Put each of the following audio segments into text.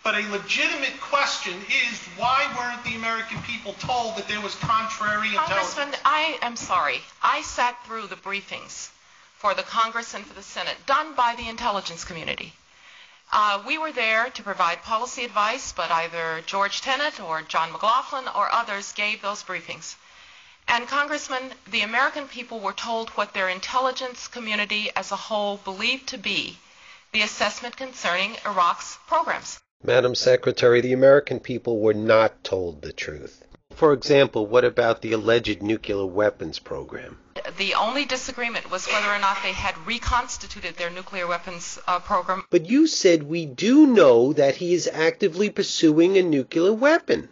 But a legitimate question is, why weren't the American people told that there was contrary intelligence? Congressman, I am sorry. I sat through the briefings for the Congress and for the Senate done by the intelligence community. We were there to provide policy advice, but either George Tenet or John McLaughlin or others gave those briefings. And Congressman, the American people were told what their intelligence community as a whole believed to be the assessment concerning Iraq's programs. Madam Secretary, the American people were not told the truth. For example, what about the alleged nuclear weapons program? The only disagreement was whether or not they had reconstituted their nuclear weapons program. But you said we do know that he is actively pursuing a nuclear weapon.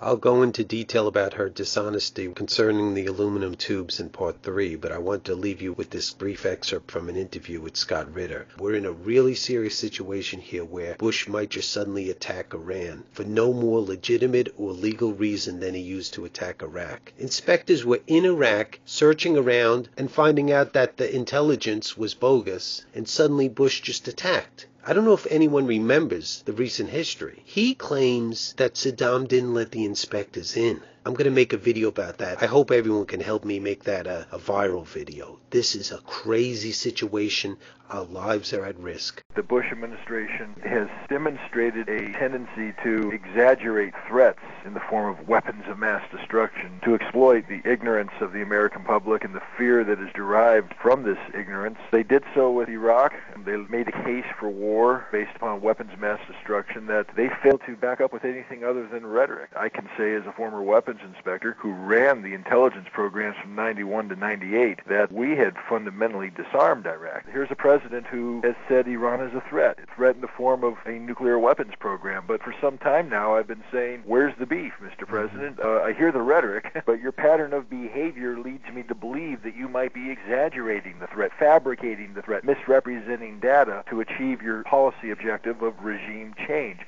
I'll go into detail about her dishonesty concerning the aluminum tubes in Part 3, but I want to leave you with this brief excerpt from an interview with Scott Ritter. We're in a really serious situation here where Bush might just suddenly attack Iran for no more legitimate or legal reason than he used to attack Iraq. Inspectors were in Iraq searching around and finding out that the intelligence was bogus, and suddenly Bush just attacked. I don't know if anyone remembers the recent history. He claims that Saddam didn't let the inspectors in. I'm going to make a video about that. I hope everyone can help me make that a viral video. This is a crazy situation. Our lives are at risk. The Bush administration has demonstrated a tendency to exaggerate threats in the form of weapons of mass destruction, to exploit the ignorance of the American public and the fear that is derived from this ignorance. They did so with Iraq. They made a case for war based upon weapons of mass destruction that they failed to back up with anything other than rhetoric. I can say as a former weapons inspector who ran the intelligence programs from 91 to 98 that we had fundamentally disarmed Iraq. Here's a president who has said Iran is a threat in the form of a nuclear weapons program. But for some time now I've been saying, where's the beef, Mr. President? I hear the rhetoric, but your pattern of behavior leads me to believe that you might be exaggerating the threat, fabricating the threat, misrepresenting data to achieve your policy objective of regime change.